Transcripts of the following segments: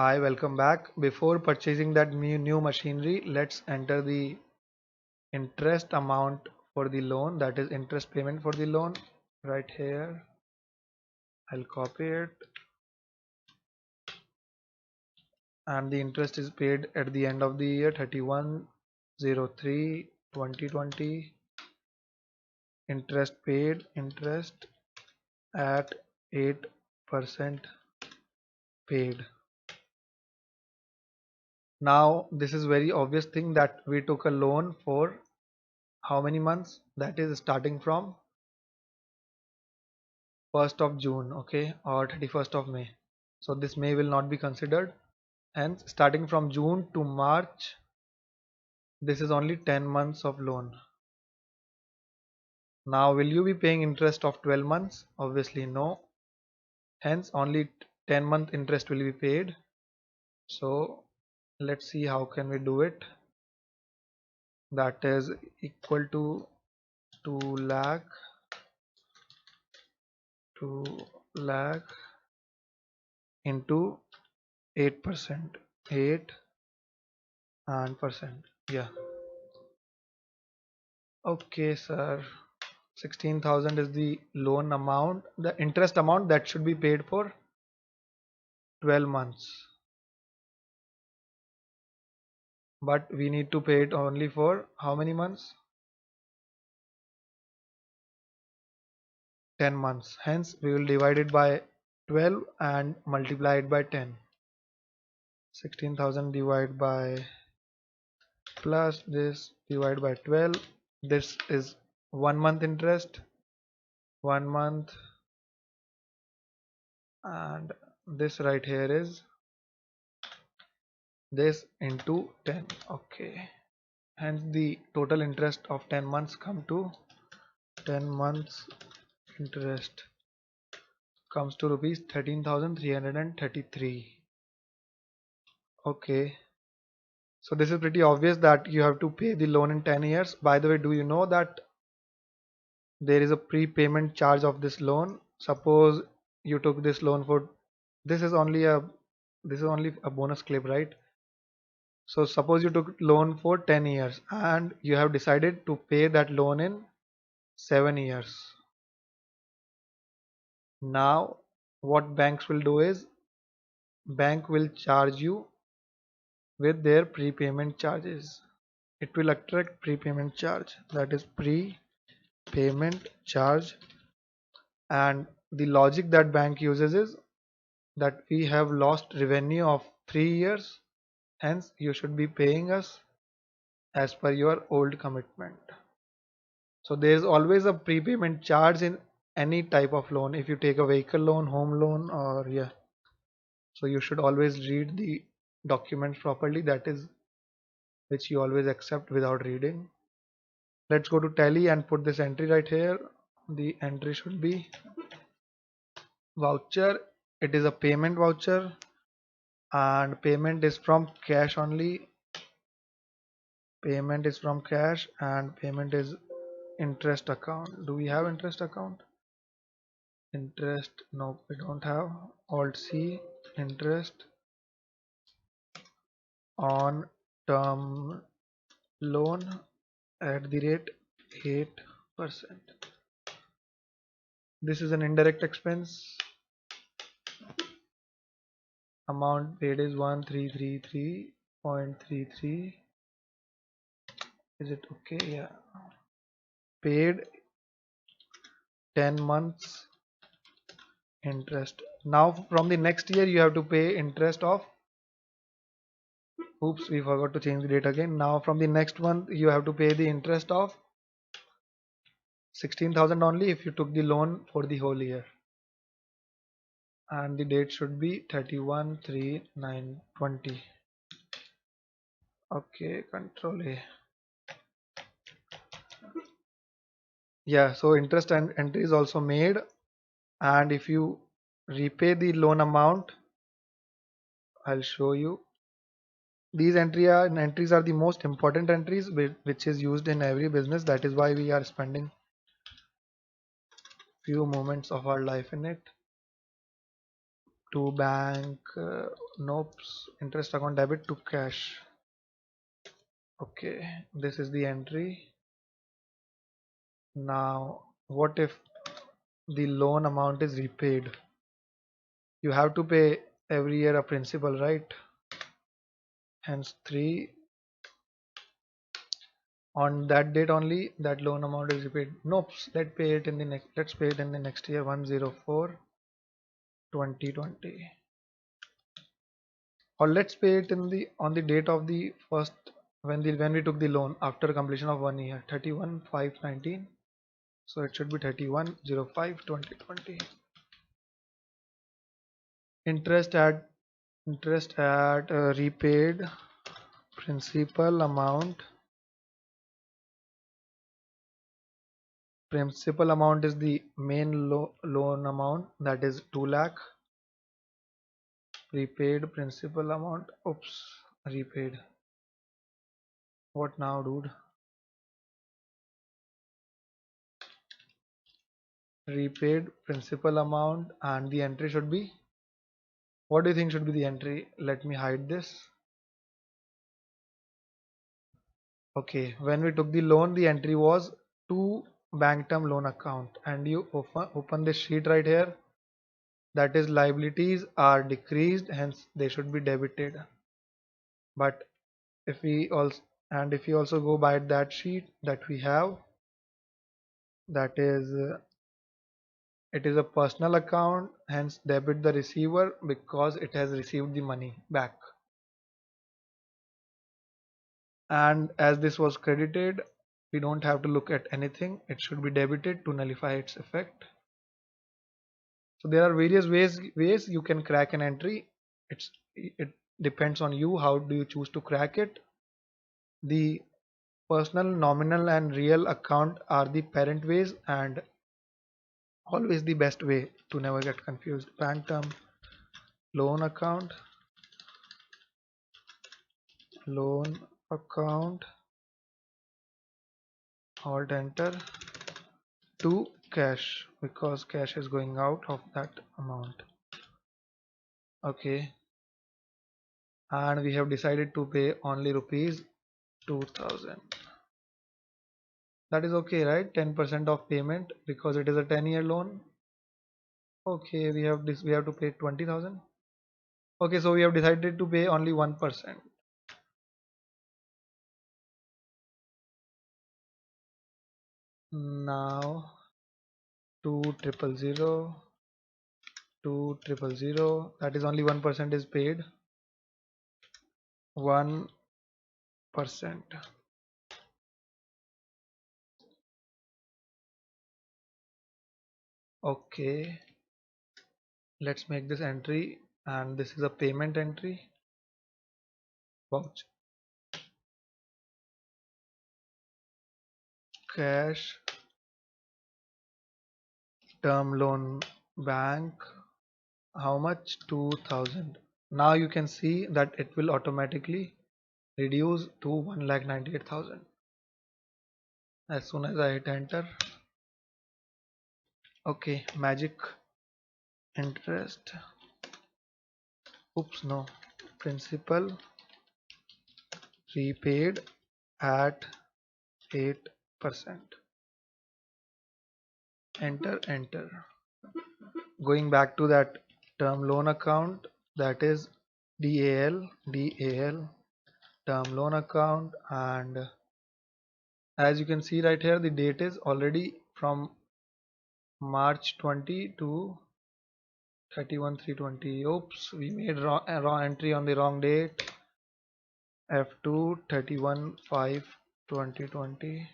Hi, welcome back. Before purchasing that new machinery, let's enter the interest amount for the loan, that is interest payment for the loan right here. I'll copy it, and the interest is paid at the end of the year 31/03/2020. Interest paid, interest at 8% paid. Now this is very obvious thing that we took a loan for how many months? That is starting from 1st of June, okay, or 31st of May. So this May will not be considered. Hence, starting from June to March, this is only 10 months of loan. Now, will you be paying interest of 12 months? Obviously, no. Hence, only 10-month interest will be paid. So let's see how can we do it. That is equal to 2 lakh, 2 lakh into 8%, 8 and percent. Yeah. Okay, sir. 16,000 is the loan amount, the interest amount that should be paid for 12 months. But we need to pay it only for how many months? 10 months. Hence, we will divide it by 12 and multiply it by 10. 16,000 divided by plus this divided by 12. This is 1 month interest, 1 month, and this right here is this into 10. Okay. Hence the total interest of 10 months come to 10 months interest comes to rupees 13,333. Okay, so this is pretty obvious that you have to pay the loan in 10 years. By the way, do you know that there is a prepayment charge of this loan? Suppose you took this loan for, this is only a bonus clip, right? So suppose you took loan for 10 years and you have decided to pay that loan in 7 years. Now what banks will do is bank will charge you with their prepayment charges. It will attract prepayment charge, that is prepayment charge. And the logic that bank uses is that we have lost revenue of 3 years, hence you should be paying us as per your old commitment. So there is always a prepayment charge in any type of loan. If you take a vehicle loan, home loan, or yeah, so you should always read the documents properly, that is which you always accept without reading. Let's go to Tally and put this entry right here. The entry should be voucher. It is a payment voucher and payment is from cash only. Payment is from cash and payment is interest account. Do we have interest account? Interest, no, we don't have. Alt C, interest on term loan at the rate 8%. This is an indirect expense. Amount paid is 1333.33. Is it okay? Yeah. Paid 10 months interest. Now from the next year you have to pay interest of, oops, we forgot to change the date again. Now from the next month you have to pay the interest of 16,000 only if you took the loan for the whole year. And the date should be 31/3/9/20. Okay, control A. Yeah, so interest and entry is also made, and if you repay the loan amount, I'll show you. These entries are the most important entries which is used in every business. That is why we are spending few moments of our life in it. to bank, nope, interest account debit to cash. Okay, this is the entry. Now what if the loan amount is repaid? You have to pay every year a principal, right? Hence 3, on that date only that loan amount is repaid. Nope, let's pay it in the next year, 104 2020, or let's pay it in the on the date of the first, when we took the loan after completion of 1 year, 31/5/19. So it should be 31/05/2020. interest at repaid principal amount. Principal amount is the main loan amount, that is 2 lakh. Repaid principal amount, oops, repaid, what now dude? Repaid principal amount, and the entry should be, what do you think should be the entry? Let me hide this. Okay, when we took the loan the entry was to bank term loan account, and you open this sheet right here, that is liabilities are decreased, hence they should be debited. But if we also, and if you also go by that sheet that we have, that is it is a personal account, hence debit the receiver because it has received the money back. And as this was credited, we don't have to look at anything, it should be debited to nullify its effect. So there are various ways you can crack an entry. It depends on you, how do you choose to crack it. The personal, nominal and real account are the parent ways, and always the best way to never get confused. Bank term loan account, loan account, alt enter, to cash because cash is going out of that amount. Okay, and we have decided to pay only rupees 2000. That is okay, right? 10% of payment because it is a 10-year loan. Okay, we have this, we have to pay 20,000. Okay, so we have decided to pay only 1%. Now 2,000, 2,000, that is only 1% is paid. 1%. Okay, let's make this entry, and this is a payment entry. Vouch cash term loan bank, how much? 2000. Now you can see that it will automatically reduce to 1,98,000 as soon as I hit enter. Okay, magic. Interest, oops, no, principal repaid at 8%. Enter. Going back to that term loan account, that is DAL term loan account, and as you can see right here, the date is already from March 20 to 31/3/20. Oops, we made wrong entry on the wrong date. F2 31/5/2020.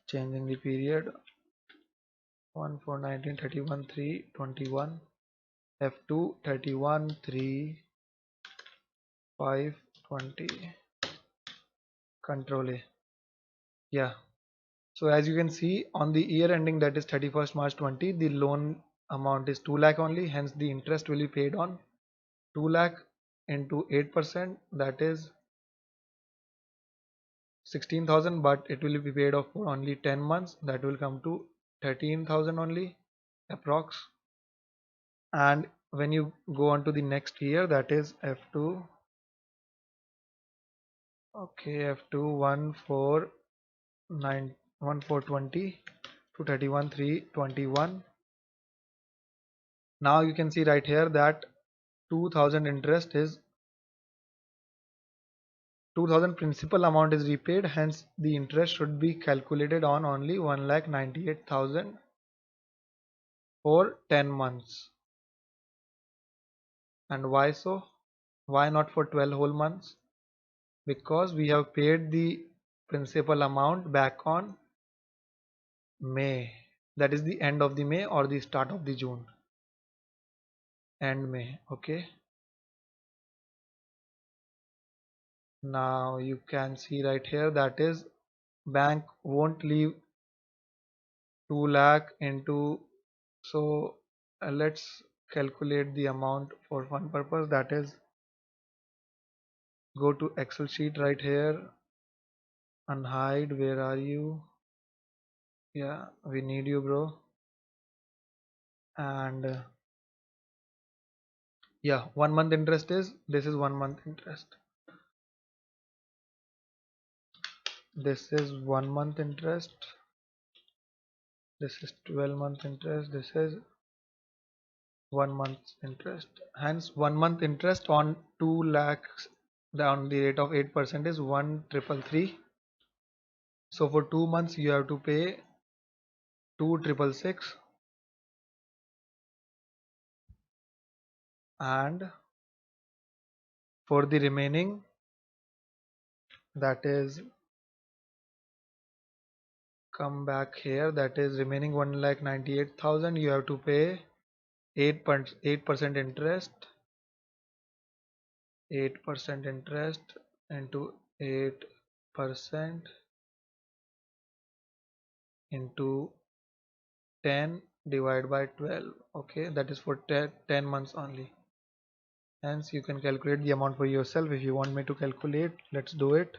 Changing the period, 1/4/19 31/3/21. F2 31/3/5/20. Control A. Yeah. So as you can see on the year ending, that is 31st March 20, the loan amount is 2 lakh only, hence the interest will be paid on 2 lakh into 8%, that is 16,000, but it will be paid off for only 10 months, that will come to 13,000 only approx. And when you go on to the next year, that is F2. Okay, F2 1 4 9 1 4 20 to 31 3 21. Now you can see right here that 2000 interest is 2000 principal amount is repaid, hence the interest should be calculated on only 1,98,000 for 10 months. And why so? Why not for 12 whole months? Because we have paid the principal amount back on May. That is the end of the May or the start of the June. End May. Okay. Now you can see right here, that is bank won't leave 2 lakh into, so let's calculate the amount for one purpose, that is go to Excel sheet right here, unhide, where are you? Yeah, we need you, bro. And yeah, 1 month interest is, this is 1 month interest, this is 1 month interest, this is 12-month interest, this is 1 month interest. Hence 1 month interest on 2 lakhs down the rate of 8% is 1,333. So for 2 months you have to pay 2,666, and for the remaining, that is, come back here, that is remaining 1,98,000, you have to pay 8% interest, 8% interest into 8% into 10 divided by 12. Okay, that is for 10 months only. Hence you can calculate the amount for yourself. If you want me to calculate, let's do it.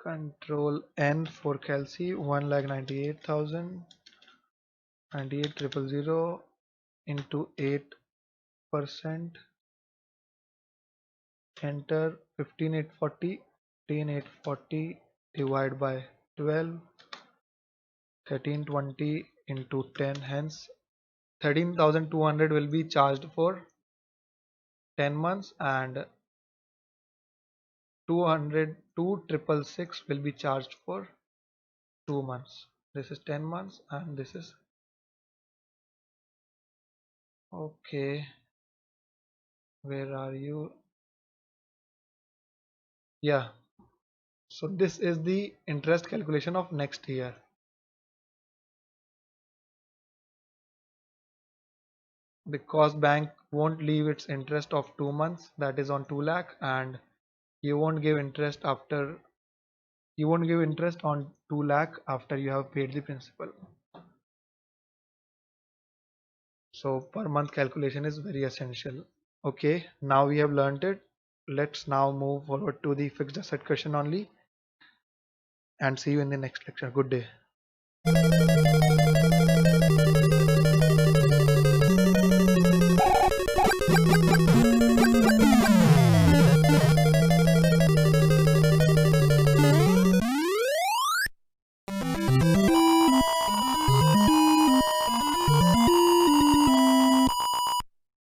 Control N for Calci, 1,98,000, 98,000 into 8%, enter 15,840, 15,840 divided by 12, 1320 into 10, hence 13,200 will be charged for 10 months, and 2,666 will be charged for 2 months. This is 10 months and this is, okay, where are you? Yeah, so this is the interest calculation of next year. Because bank won't leave its interest of 2 months, that is on 2 lakh, and you won't give interest after, you won't give interest on 2 lakh after you have paid the principal. So per month calculation is very essential. Okay, now we have learned it. Let's now move forward to the fixed asset question only, and see you in the next lecture. Good day.